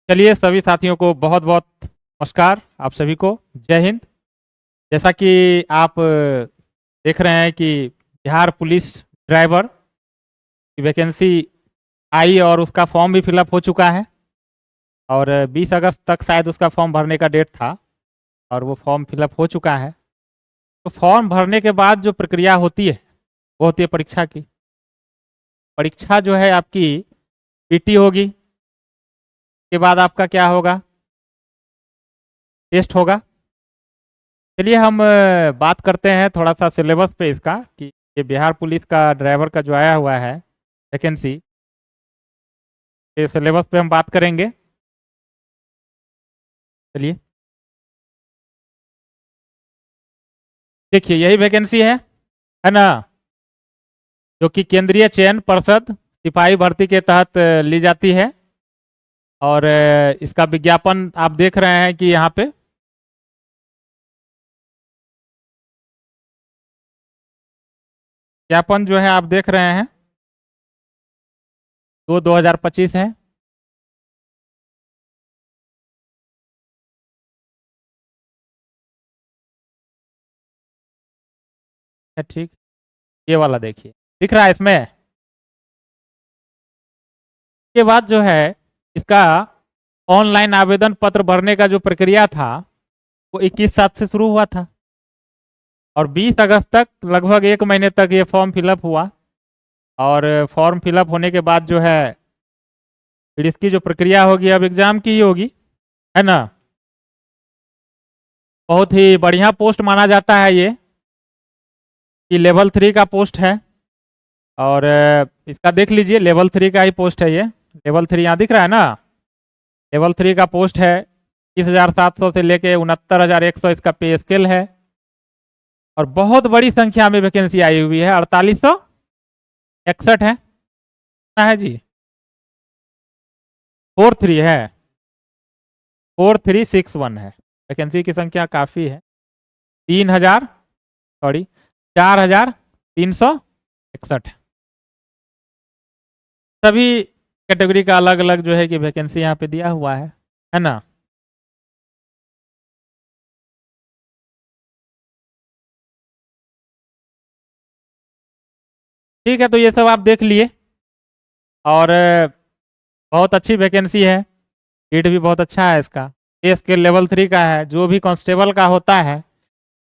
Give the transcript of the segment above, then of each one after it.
चलिए सभी साथियों को बहुत बहुत नमस्कार। आप सभी को जय हिंद। जैसा कि आप देख रहे हैं कि बिहार पुलिस ड्राइवर की वैकेंसी आई और उसका फॉर्म भी फिलअप हो चुका है और 20 अगस्त तक शायद उसका फॉर्म भरने का डेट था और वो फॉर्म फिलअप हो चुका है। तो फॉर्म भरने के बाद जो प्रक्रिया होती है वो होती है परीक्षा की। परीक्षा जो है आपकी पीटी होगी, के बाद आपका क्या होगा, टेस्ट होगा। चलिए हम बात करते हैं थोड़ा सा सिलेबस पे इसका कि ये बिहार पुलिस का ड्राइवर का जो आया हुआ है वैकेंसी, ये सिलेबस पे हम बात करेंगे। चलिए देखिए यही वैकेंसी है ना, जो कि केंद्रीय चयन पर्षद सिपाही भर्ती के तहत ली जाती है। और इसका विज्ञापन आप देख रहे हैं कि यहाँ पे विज्ञापन जो है आप देख रहे हैं 2025 है। ठीक, ये वाला देखिए दिख रहा है इसमें। के बाद जो है इसका ऑनलाइन आवेदन पत्र भरने का जो प्रक्रिया था वो 21/7 से शुरू हुआ था और 20 अगस्त तक लगभग 1 महीने तक ये फॉर्म फिलअप हुआ। और फॉर्म फिलअप होने के बाद जो है फिर इसकी जो प्रक्रिया होगी अब एग्जाम की ही होगी, है ना। बहुत ही बढ़िया पोस्ट माना जाता है ये कि लेवल 3 का पोस्ट है। और इसका देख लीजिए लेवल 3 का ही पोस्ट है ये। लेवल 3 यहाँ दिख रहा है ना, लेवल 3 का पोस्ट है। 30,700 से लेके 69,100 इसका पे स्केल है और बहुत बड़ी संख्या में वैकेंसी आई हुई है। 4861 है, कितना है जी, 43 है, 4361 है। वैकेंसी की संख्या काफी है। 3000 सॉरी 4361 सभी कैटेगरी का अलग अलग जो है कि वैकेंसी यहाँ पे दिया हुआ है ना। ठीक है, तो ये सब आप देख लिए और बहुत अच्छी वैकेंसी है। रेट भी बहुत अच्छा है इसका। पे स्केल लेवल 3 का है। जो भी कांस्टेबल का होता है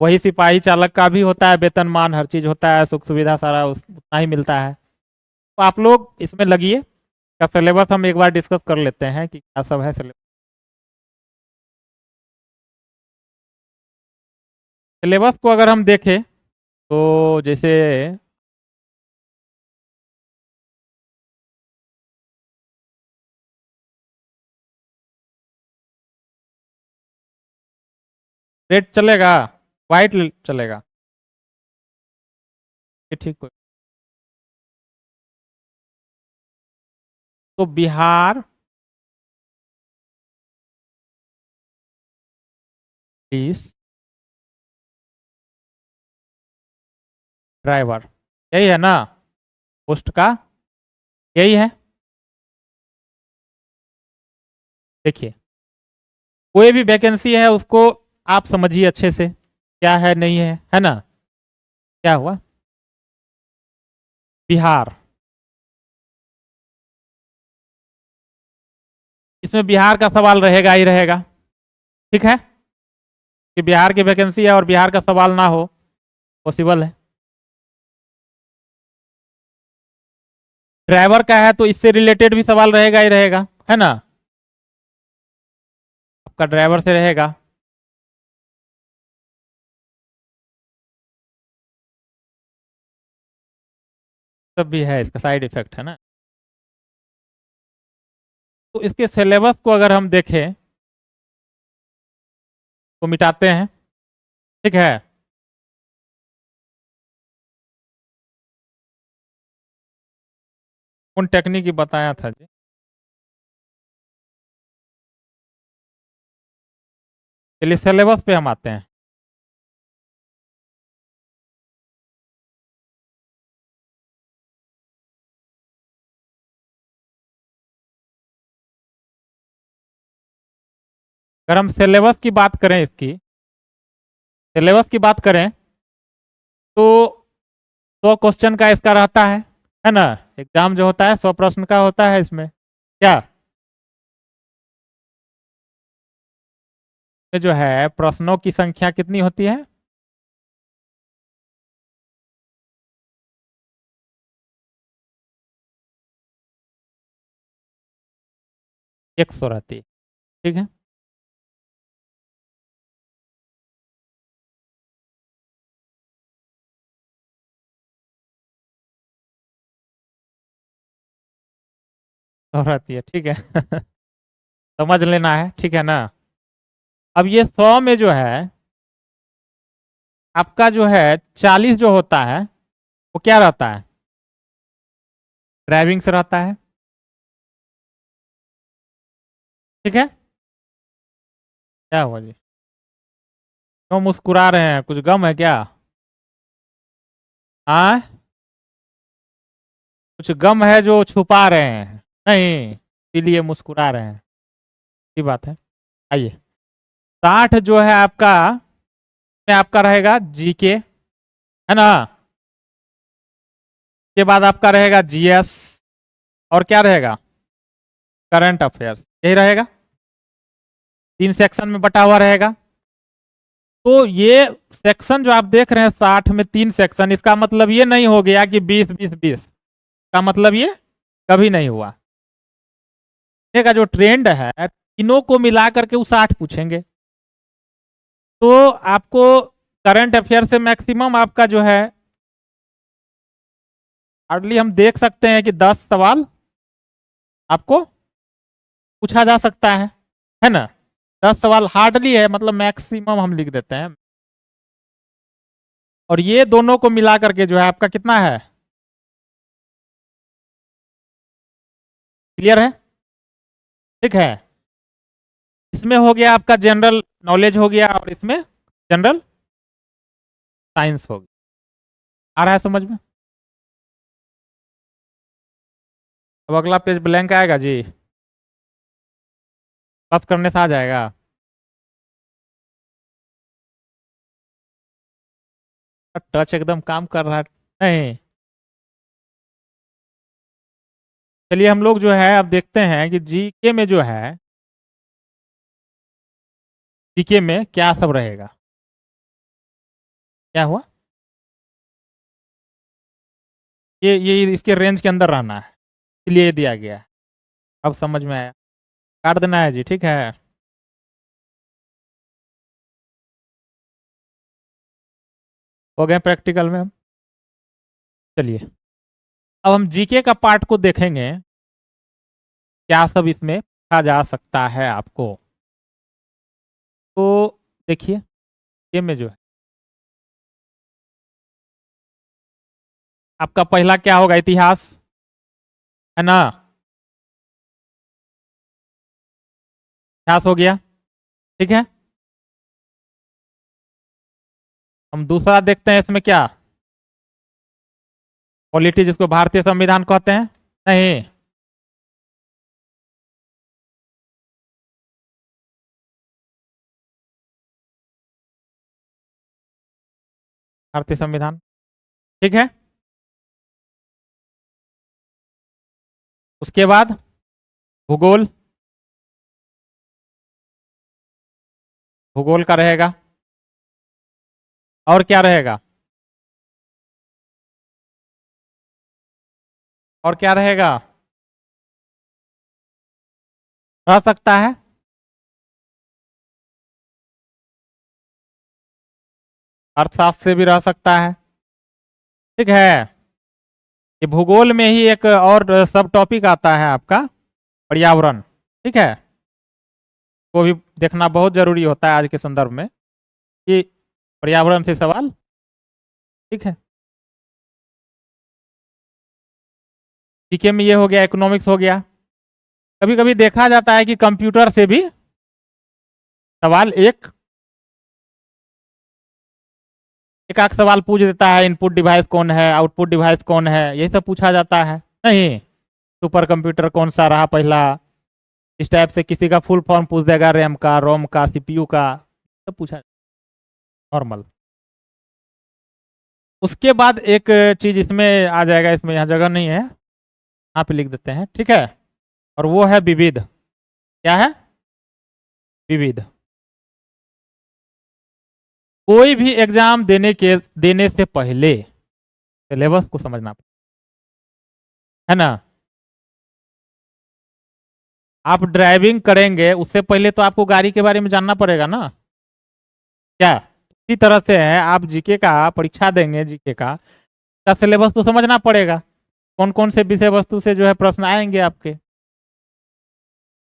वही सिपाही चालक का भी होता है। वेतनमान हर चीज होता है, सुख सुविधा सारा उतना ही मिलता है। तो आप लोग इसमें लगिए। का सिलेबस हम एक बार डिस्कस कर लेते हैं कि क्या सब है सिलेबस। सिलेबस को अगर हम देखें तो जैसे रेड चलेगा, वाइट चलेगा, ये ठीक हो। तो बिहार पुलिस ड्राइवर यही है ना, पोस्ट का यही है। देखिए कोई भी वैकेंसी है उसको आप समझिए अच्छे से क्या है नहीं है ना। क्या हुआ, बिहार, इसमें बिहार का सवाल रहेगा ही रहेगा। ठीक है कि बिहार की वैकेंसी है और बिहार का सवाल ना हो, पॉसिबल है। ड्राइवर का है तो इससे रिलेटेड भी सवाल रहेगा ही रहेगा, है ना। आपका ड्राइवर से रहेगा। सब भी है, इसका साइड इफेक्ट है ना। तो इसके सिलेबस को अगर हम देखें तो मिटाते हैं। ठीक है, कौन टेक्निक की बताया था जी। चलिए सिलेबस पे हम आते हैं। अगर हम सिलेबस की बात करें, इसकी सिलेबस की बात करें तो 100 क्वेश्चन का इसका रहता है ना। एग्जाम जो होता है 100 प्रश्न का होता है इसमें। क्या ये जो है प्रश्नों की संख्या कितनी होती है? 100 रहती है। ठीक है। तो रहती है, ठीक है। समझ लेना है, ठीक है ना। अब ये 100 में जो है आपका जो है 40 जो होता है वो क्या रहता है? ड्राइविंग से रहता है। ठीक है। क्या हुआ जी? क्यों मुस्कुरा रहे हैं? कुछ गम है क्या? हाँ, कुछ गम है जो छुपा रहे हैं? नहीं, इसीलिए मुस्कुरा रहे हैं। ये बात है। आइए, 60 जो है आपका में आपका रहेगा जीके, है ना। के बाद आपका रहेगा जीएस, और क्या रहेगा? Current affairs. यही रहेगा, 3 सेक्शन में बटा हुआ रहेगा। तो ये सेक्शन जो आप देख रहे हैं 60 में 3 सेक्शन, इसका मतलब ये नहीं हो गया कि 20 20 20 का मतलब ये कभी नहीं हुआ। का जो ट्रेंड है तीनों को मिला करके वो 60 पूछेंगे। तो आपको करंट अफेयर से मैक्सिमम आपका जो है हार्डली हम देख सकते हैं कि 10 सवाल आपको पूछा जा सकता है ना। 10 सवाल हार्डली है, मतलब मैक्सिमम हम लिख देते हैं। और ये दोनों को मिला करके जो है आपका कितना है? क्लियर है? ठीक है। इसमें हो गया आपका जनरल नॉलेज हो गया, और इसमें जनरल साइंस हो गया। आ रहा है समझ में? अब अगला पेज ब्लैंक आएगा जी, प्लस करने से आ जाएगा। टच एकदम काम कर रहा है। नहीं, चलिए हम लोग जो है अब देखते हैं कि जीके में जो है, जीके में क्या सब रहेगा। क्या हुआ? ये इसके रेंज के अंदर रहना है, इसलिए ये दिया गया है। अब समझ में आया? काट देना है जी, ठीक है। हो गए प्रैक्टिकल में हम। चलिए, अब हम जीके का पार्ट को देखेंगे, क्या सब इसमें पूछा जा सकता है आपको। तो देखिए, ये में जो है आपका पहला क्या होगा? इतिहास, है ना। इतिहास हो गया, ठीक है। हम दूसरा देखते हैं, इसमें क्या? पॉलिटी, जिसको भारतीय संविधान कहते हैं। नहीं, भारतीय संविधान, ठीक है। उसके बाद भूगोल, भूगोल का रहेगा। और क्या रहेगा? और क्या रहेगा? रह सकता है अर्थशास्त्र से भी रह सकता है, ठीक है। ये भूगोल में ही एक और सब टॉपिक आता है आपका, पर्यावरण, ठीक है। को भी देखना बहुत जरूरी होता है आज के संदर्भ में, कि पर्यावरण से सवाल, ठीक है। जीके में ये हो गया, इकोनॉमिक्स हो गया। कभी कभी देखा जाता है कि कंप्यूटर से भी सवाल एक आध सवाल पूछ देता है, इनपुट डिवाइस कौन है, आउटपुट डिवाइस कौन है, यही सब पूछा जाता है। नहीं, सुपर कंप्यूटर कौन सा रहा पहला, इस टाइप से किसी का फुल फॉर्म पूछ देगा, रैम का, रोम का, सीपीयू का, सब पूछा, नॉर्मल। उसके बाद एक चीज इसमें आ जाएगा, इसमें यहाँ जगह नहीं है, यहाँ पे लिख देते हैं, ठीक है। और वो है विविध। क्या है? विविध। कोई भी एग्जाम देने से पहले सिलेबस को समझना है ना। आप ड्राइविंग करेंगे उससे पहले तो आपको गाड़ी के बारे में जानना पड़ेगा ना। क्या? इसी तरह से है, आप जीके का परीक्षा देंगे, जीके का सिलेबस तो समझना पड़ेगा, कौन कौन से विषय वस्तु से जो है प्रश्न आएंगे आपके।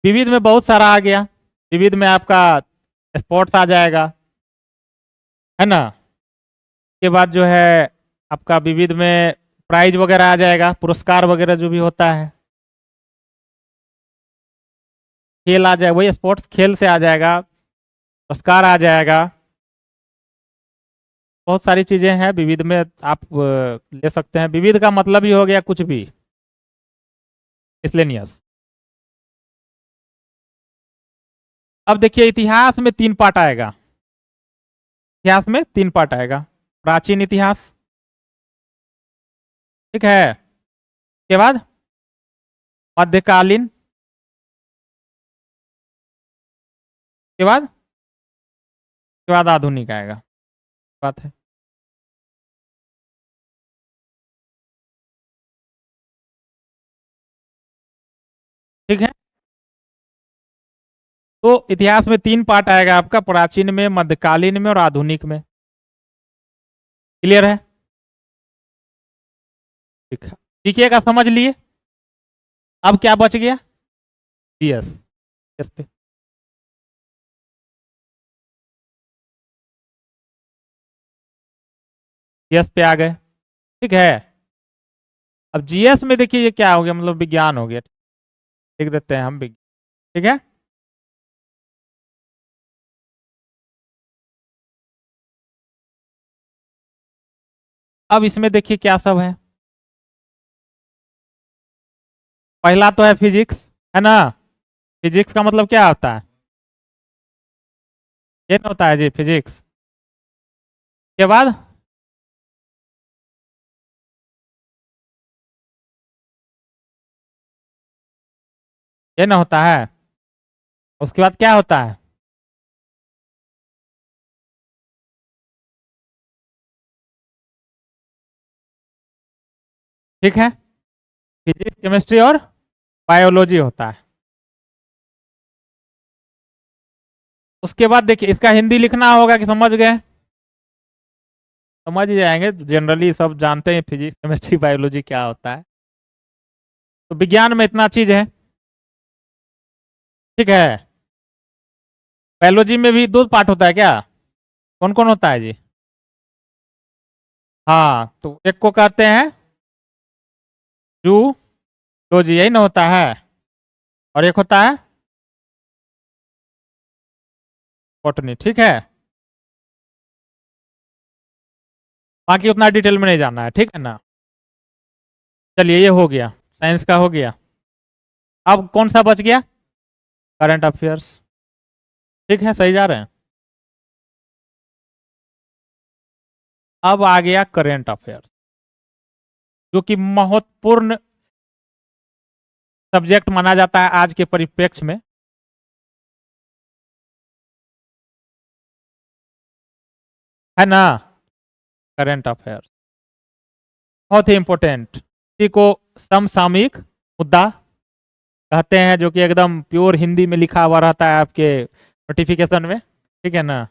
विविध में बहुत सारा आ गया। विविध में आपका स्पोर्ट्स आ जाएगा, है ना। उसके बाद जो है आपका विविध में प्राइज वगैरह आ जाएगा, पुरस्कार वगैरह जो भी होता है। खेल आ जाएगा, वही स्पोर्ट्स खेल से आ जाएगा, पुरस्कार आ जाएगा। बहुत सारी चीजें हैं विविध में, आप ले सकते हैं। विविध का मतलब ही हो गया कुछ भी, मिसलेनियस। अब देखिए इतिहास में 3 पार्ट आएगा। इतिहास में 3 पार्ट आएगा। प्राचीन इतिहास, ठीक है। उसके बाद मध्यकालीन, के बाद आधुनिक आएगा, बात है। ठीक है, तो इतिहास में 3 पार्ट आएगा आपका, प्राचीन में, मध्यकालीन में और आधुनिक में। क्लियर है? ठीक है, जीके का समझ लिए। अब क्या बच गया? जीएस। यस पे यस पे आ गए, ठीक है। अब जीएस में देखिए ये क्या हो गया, मतलब विज्ञान हो गया, लिख देते हैं हम विज्ञान, ठीक है। अब इसमें देखिए क्या सब है। पहला तो है फिजिक्स, है ना। फिजिक्स का मतलब क्या होता है? ये नहीं होता है जी फिजिक्स। के बाद ये ना होता है। उसके बाद क्या होता है? ठीक है, फिजिक्स, केमिस्ट्री और बायोलॉजी होता है। उसके बाद देखिए इसका हिंदी लिखना होगा, कि समझ गए? समझ ही जाएंगे, जनरली सब जानते हैं फिजिक्स, केमिस्ट्री, बायोलॉजी क्या होता है। तो विज्ञान में इतना चीज है, ठीक है। बायोलॉजी में भी 2 पार्ट होता है क्या? कौन कौन होता है जी? हाँ, तो एक को कहते हैं जूलॉजी, यही ना होता है। और एक होता है बॉटनी, ठीक है। बाकी उतना डिटेल में नहीं जाना है, ठीक है ना। चलिए ये हो गया, साइंस का हो गया। अब कौन सा बच गया? करंट अफेयर्स, ठीक है, सही जा रहे हैं। अब आ गया करंट अफेयर्स, जो कि महत्वपूर्ण सब्जेक्ट माना जाता है आज के परिप्रेक्ष्य में, है ना। करंट अफेयर्स बहुत ही इंपॉर्टेंट, इसी को समसामयिक मुद्दा कहते हैं, जो कि एकदम प्योर हिंदी में लिखा हुआ रहता है आपके नोटिफिकेशन में, ठीक है ना।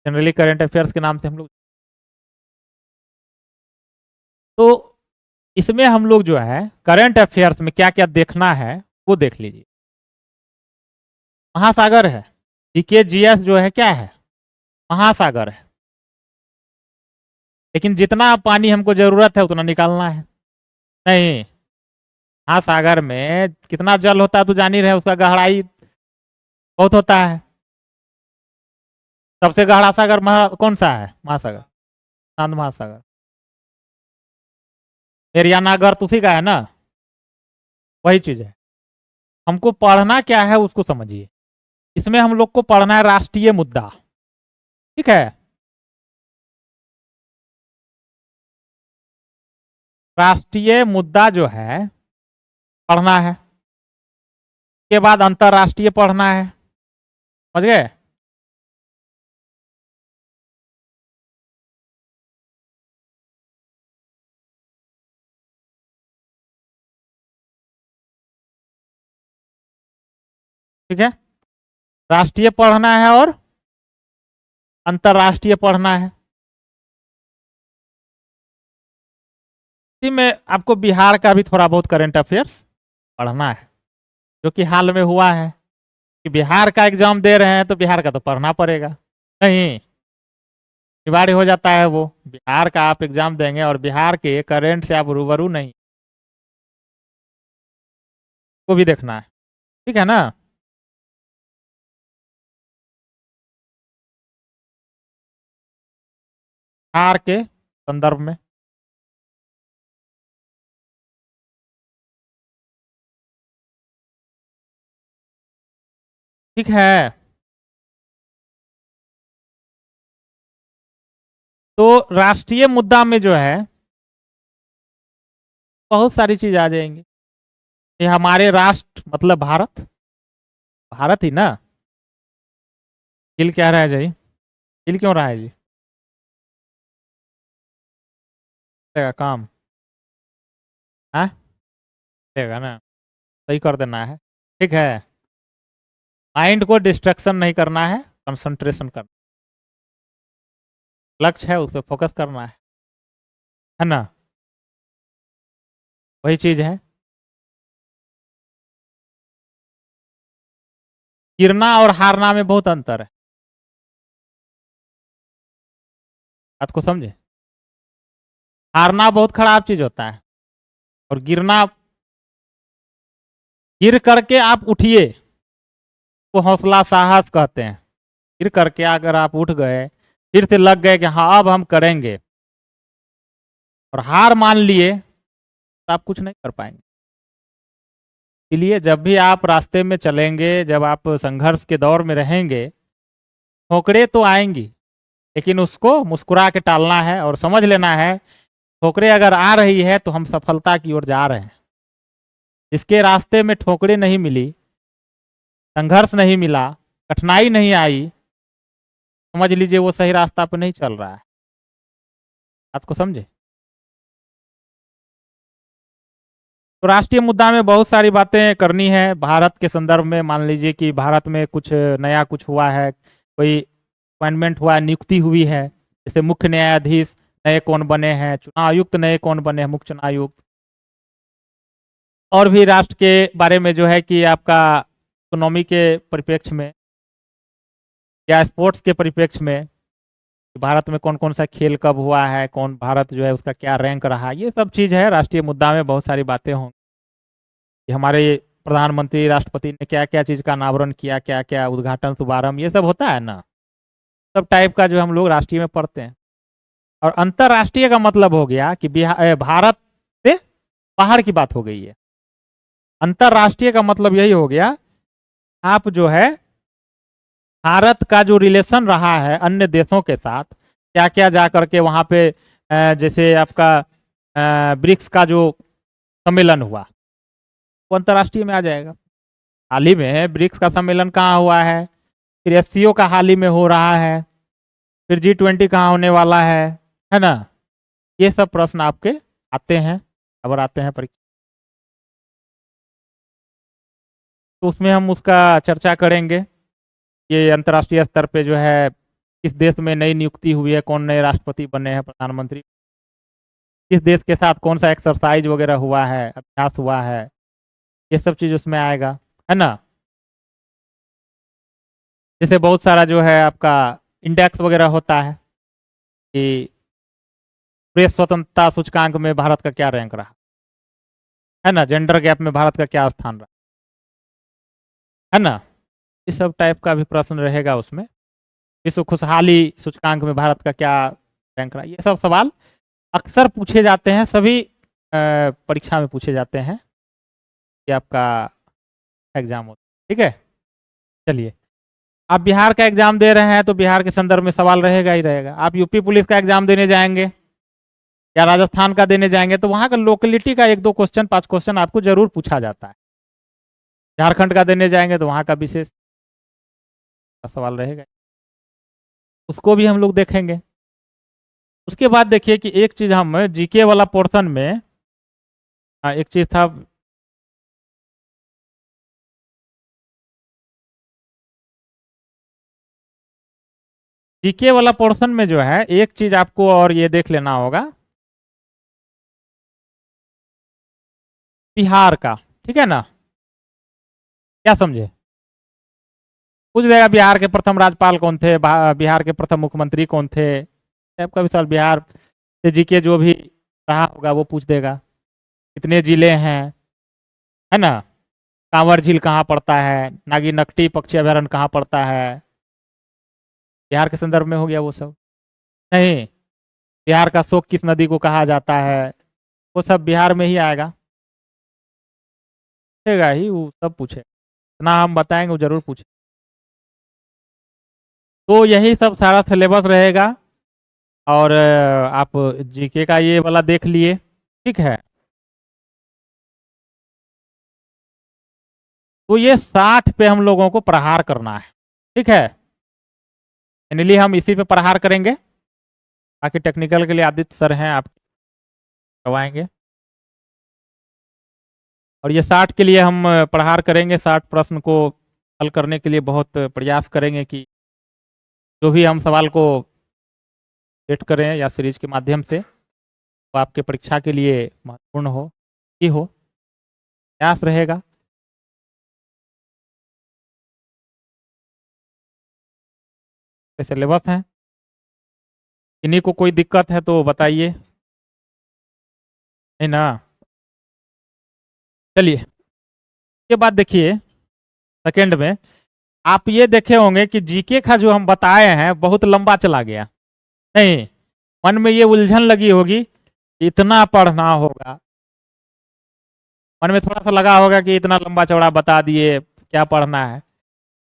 जनरली करंट अफेयर्स के नाम से हम लोग, तो इसमें हम लोग जो है करंट अफेयर्स में क्या क्या देखना है वो देख लीजिए। महासागर है, जीके जीएस जो है क्या है? महासागर है। लेकिन जितना पानी हमको जरूरत है उतना निकालना है, नहीं। महासागर में कितना जल होता है तो जान ही रहे, उसका गहराई बहुत होता है। सबसे गहरा सागर कौन सा है? महासागर, शांत महासागर। एरियाना गर्त उसी का है ना, वही चीज है। हमको पढ़ना क्या है उसको समझिए। इसमें हम लोग को पढ़ना है राष्ट्रीय मुद्दा, ठीक है। राष्ट्रीय मुद्दा जो है पढ़ना है, के बाद अंतरराष्ट्रीय पढ़ना है, समझ गए। ठीक है, राष्ट्रीय पढ़ना है और अंतरराष्ट्रीय पढ़ना है। इसी में आपको बिहार का भी थोड़ा बहुत करंट अफेयर्स पढ़ना है, जो कि हाल में हुआ है कि बिहार का एग्जाम दे रहे हैं तो बिहार का तो पढ़ना पड़ेगा, नहीं अनिवार्य हो जाता है वो। बिहार का आप एग्जाम देंगे और बिहार के करंट से आप रूबरू नहीं, को भी देखना है, ठीक है ना। बिहार के संदर्भ में ठीक है। तो राष्ट्रीय मुद्दा में जो है बहुत सारी चीज आ जाएंगी। ये हमारे राष्ट्र मतलब भारत, भारत ही ना। हिल क्या रहा है जी, हिल क्यों रहा है जी, देगा काम, हाँ देगा ना, सही कर देना है, ठीक है। माइंड को डिस्ट्रैक्शन नहीं करना है, कंसंट्रेशन करना, लक्ष्य है उस पर फोकस करना है ना, वही चीज है। गिरना और हारना में बहुत अंतर है, बात को समझे। हारना बहुत खराब चीज होता है, और गिरना, गिर करके आप उठिए तो हौसला साहस कहते हैं। गिर करके अगर आप उठ गए, फिर से लग गए कि हाँ अब हम करेंगे, और हार मान लिए तो आप कुछ नहीं कर पाएंगे। इसलिए जब भी आप रास्ते में चलेंगे, जब आप संघर्ष के दौर में रहेंगे, ठोकरें तो आएंगी, लेकिन उसको मुस्कुरा के टालना है और समझ लेना है ठोकरें अगर आ रही है तो हम सफलता की ओर जा रहे हैं। जिसके रास्ते में ठोकरें नहीं मिली, संघर्ष नहीं मिला, कठिनाई नहीं आई, समझ लीजिए वो सही रास्ता पर नहीं चल रहा है। बात को समझे। तो राष्ट्रीय मुद्दा में बहुत सारी बातें करनी है। भारत के संदर्भ में मान लीजिए कि भारत में कुछ नया कुछ हुआ है, कोई अपॉइंटमेंट हुआ है, नियुक्ति हुई है, जैसे मुख्य न्यायाधीश नए कौन बने हैं, चुनाव आयुक्त नए कौन बने हैं, मुख्य चुनाव आयुक्त। और भी राष्ट्र के बारे में जो है कि आपका इकोनॉमी के परिप्रेक्ष्य में या स्पोर्ट्स के परिप्रेक्ष्य में भारत में कौन कौन सा खेल कब हुआ है, कौन भारत जो है उसका क्या रैंक रहा, ये सब चीज़ है। राष्ट्रीय मुद्दा में बहुत सारी बातें होंगी कि हमारे प्रधानमंत्री राष्ट्रपति ने क्या क्या चीज़ का अनावरण किया, क्या क्या उद्घाटन शुभारंभ, ये सब होता है ना, सब टाइप का जो हम लोग राष्ट्रीय में पढ़ते हैं। और अंतरराष्ट्रीय का मतलब हो गया कि भारत से बाहर की बात हो गई है। अंतरराष्ट्रीय का मतलब यही हो गया, आप जो है भारत का जो रिलेशन रहा है अन्य देशों के साथ, क्या क्या जा करके वहाँ पे जैसे आपका ब्रिक्स का जो सम्मेलन हुआ वो अंतर्राष्ट्रीय में आ जाएगा। हाल ही में ब्रिक्स का सम्मेलन कहाँ हुआ है, फिर एससीओ का हाल ही में हो रहा है, फिर G20 कहाँ होने वाला है ना। ये सब प्रश्न आपके आते हैं, खबर आते हैं परीक्षा, तो उसमें हम उसका चर्चा करेंगे। ये अंतर्राष्ट्रीय स्तर पे जो है किस देश में नई नियुक्ति हुई है, कौन नए राष्ट्रपति बने हैं, प्रधानमंत्री, किस देश के साथ कौन सा एक्सरसाइज वगैरह हुआ है, अभ्यास हुआ है, ये सब चीज उसमें आएगा, है ना। जैसे बहुत सारा जो है आपका इंडेक्स वगैरह होता है कि प्रेस स्वतंत्रता सूचकांक में भारत का क्या रैंक रहा, है ना, जेंडर गैप में भारत का क्या स्थान रहा, है ना। इस सब टाइप का भी प्रश्न रहेगा उसमें। विश्व खुशहाली सूचकांक में भारत का क्या रैंक रहा, ये सब सवाल अक्सर पूछे जाते हैं, सभी परीक्षा में पूछे जाते हैं कि आपका एग्जाम होता है। ठीक है, चलिए, आप बिहार का एग्जाम दे रहे हैं तो बिहार के संदर्भ में सवाल रहेगा ही रहेगा। आप यूपी पुलिस का एग्जाम देने जाएंगे या राजस्थान का देने जाएंगे तो वहां का लोकेलिटी का 1-2 क्वेश्चन 5 क्वेश्चन आपको जरूर पूछा जाता है। झारखंड का देने जाएंगे तो वहां का विशेष सवाल रहेगा, उसको भी हम लोग देखेंगे। उसके बाद देखिए कि एक चीज हम जीके वाला पोर्शन में, एक चीज था, जीके वाला पोर्शन में जो है एक चीज आपको और ये देख लेना होगा, बिहार का। ठीक है ना, क्या समझे? पूछ देगा बिहार के प्रथम राज्यपाल कौन थे, बिहार के प्रथम मुख्यमंत्री कौन थे, आपका भी सवाल बिहार से जीके जो भी रहा होगा वो पूछ देगा। कितने जिले हैं, है ना, कांवर झील कहाँ पड़ता है, नागी नकटी पक्षी अभयारण्य कहाँ पड़ता है, बिहार के संदर्भ में हो गया वो सब। नहीं, बिहार का शोक किस नदी को कहा जाता है, वो सब बिहार में ही आएगा, पूछेगा ही, वो सब पूछे, इतना हम बताएंगे वो जरूर पूछे। तो यही सब सारा सिलेबस रहेगा। और आप जीके का ये वाला देख लिए, ठीक है। तो ये 60 पे हम लोगों को प्रहार करना है, ठीक है। फाइनली हम इसी पे प्रहार करेंगे, बाकी टेक्निकल के लिए आदित्य सर हैं, आप करवाएंगे। और ये 60 के लिए हम प्रहार करेंगे, 60 प्रश्न को हल करने के लिए बहुत प्रयास करेंगे कि जो भी हम सवाल को सेट करें या सीरीज के माध्यम से वो आपके परीक्षा के लिए महत्वपूर्ण हो, ही हो, प्रयास रहेगा। सिलेबस है, इन्हीं को कोई दिक्कत है तो बताइए, है ना। चलिए, ये बात देखिए, सेकंड में आप ये देखे होंगे कि जीके का जो हम बताए हैं बहुत लंबा चला गया, नहीं, मन में ये उलझन लगी होगी, इतना पढ़ना होगा, मन में थोड़ा सा लगा होगा कि इतना लंबा चौड़ा बता दिए, क्या पढ़ना है।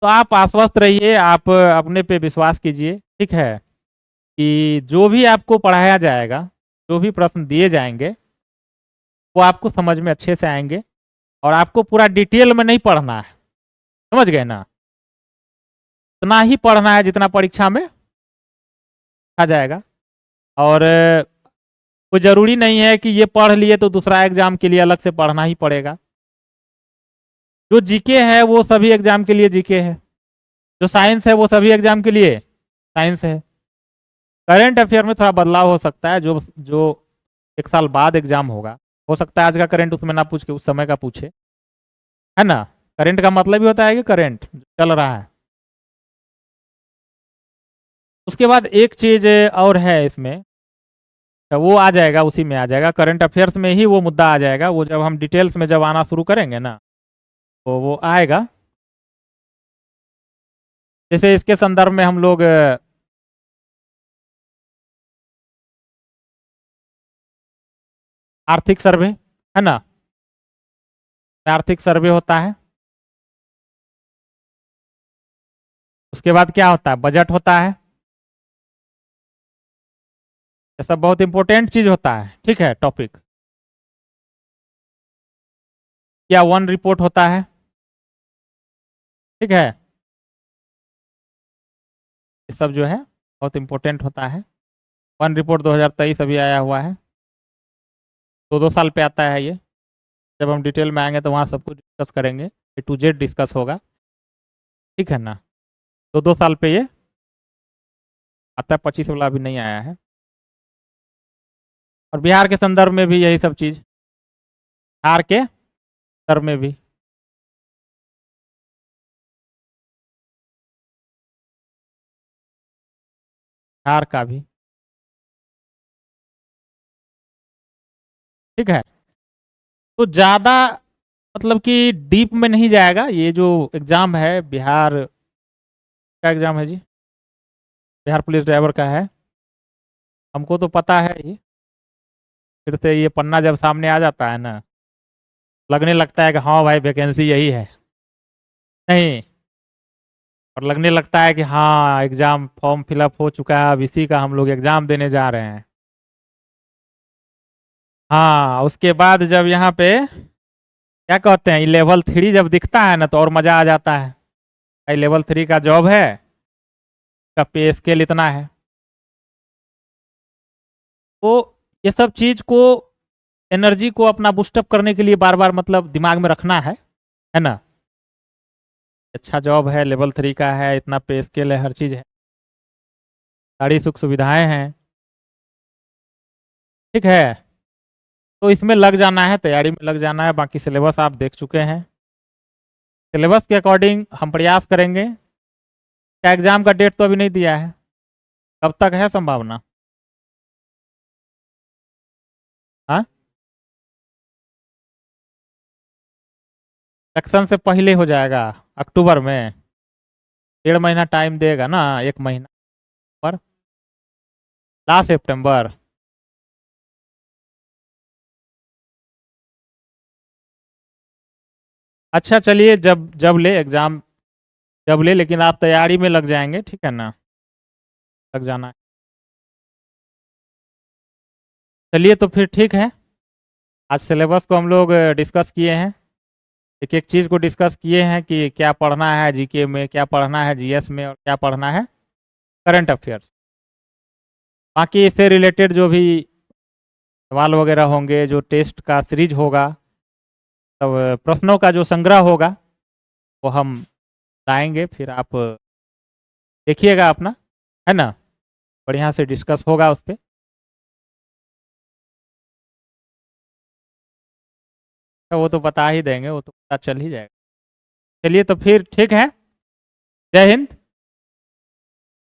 तो आप आश्वस्त रहिए, आप अपने पे विश्वास कीजिए, ठीक है, कि जो भी आपको पढ़ाया जाएगा, जो भी प्रश्न दिए जाएंगे वो आपको समझ में अच्छे से आएंगे, और आपको पूरा डिटेल में नहीं पढ़ना है, समझ गए ना, उतना ही पढ़ना है जितना परीक्षा में आ जाएगा। और कोई जरूरी नहीं है कि ये पढ़ लिए तो दूसरा एग्जाम के लिए अलग से पढ़ना ही पड़ेगा। जो जीके है वो सभी एग्जाम के लिए जीके है, जो साइंस है वो सभी एग्जाम के लिए साइंस है। करंट अफेयर में थोड़ा बदलाव हो सकता है, जो जो एक साल बाद एग्जाम होगा, हो सकता है आज का करंट उसमें ना पूछ के उस समय का पूछे, है ना। करंट का मतलब ही होता है कि करंट चल रहा है। उसके बाद एक चीज और है इसमें, तो वो आ जाएगा, उसी में आ जाएगा, करंट अफेयर्स में ही वो मुद्दा आ जाएगा, वो जब हम डिटेल्स में जब आना शुरू करेंगे ना तो वो आएगा। जैसे इसके संदर्भ में हम लोग आर्थिक सर्वे, है ना, आर्थिक सर्वे होता है। उसके बाद क्या होता है, बजट होता है, ये सब बहुत इंपॉर्टेंट चीज होता है, ठीक है, टॉपिक। या वन रिपोर्ट होता है, ठीक है, ये सब जो है बहुत इंपॉर्टेंट होता है। वन रिपोर्ट 2023 अभी आया हुआ है, 2-2 साल पे आता है ये। जब हम डिटेल में आएंगे तो वहाँ सब कुछ डिस्कस करेंगे, A to Z डिस्कस होगा, ठीक है ना। 2-2 साल पे ये आता है, 25 वाला अभी नहीं आया है। और बिहार के संदर्भ में भी यही सब चीज, बिहार के संदर्भ में भी, बिहार का भी, ठीक है। तो ज्यादा मतलब कि डीप में नहीं जाएगा, ये जो एग्जाम है बिहार का एग्जाम है जी, बिहार पुलिस ड्राइवर का है, हमको तो पता है ही, फिर से ये पन्ना जब सामने आ जाता है ना, लगने लगता है कि हाँ भाई वैकेंसी यही है, नहीं, और लगने लगता है कि हाँ एग्जाम फॉर्म फिलअप हो चुका है, अब इसी का हम लोग एग्जाम देने जा रहे हैं। हाँ, उसके बाद जब यहाँ पे क्या कहते हैं लेवल 3 जब दिखता है ना तो और मजा आ जाता है। भाई लेवल 3 का जॉब है, का पे स्केल इतना है। तो ये सब चीज को, एनर्जी को अपना बूस्टअप करने के लिए बार बार मतलब दिमाग में रखना है ना। अच्छा जॉब है, लेवल 3 का है, इतना पे स्केल है, हर चीज है, सारी सुख सुविधाएं हैं। ठीक है, तो इसमें लग जाना है, तैयारी में लग जाना है। बाकी सिलेबस आप देख चुके हैं, सिलेबस के अकॉर्डिंग हम प्रयास करेंगे। क्या एग्जाम का डेट तो अभी नहीं दिया है, कब तक है संभावना? हाँ, इलेक्शन से पहले हो जाएगा, अक्टूबर में। 1.5 महीना टाइम देगा ना, 1 महीना पर, लास्ट सितंबर। अच्छा चलिए, जब जब ले एग्जाम, जब ले, लेकिन आप तैयारी में लग जाएंगे, ठीक है ना, लग जाना है। चलिए तो फिर ठीक है, आज सिलेबस को हम लोग डिस्कस किए हैं, एक एक चीज़ को डिस्कस किए हैं कि क्या पढ़ना है जीके में, क्या पढ़ना है जीएस में, और क्या पढ़ना है करंट अफेयर्स। बाकी इससे रिलेटेड जो भी सवाल वगैरह होंगे, जो टेस्ट का सीरीज होगा, तब प्रश्नों का जो संग्रह होगा वो हम लाएंगे, फिर आप देखिएगा अपना, है ना, बढ़िया से डिस्कस होगा उस पर। तो वो तो बता ही देंगे, वो तो पता चल ही जाएगा। चलिए तो फिर ठीक है, जय हिंद।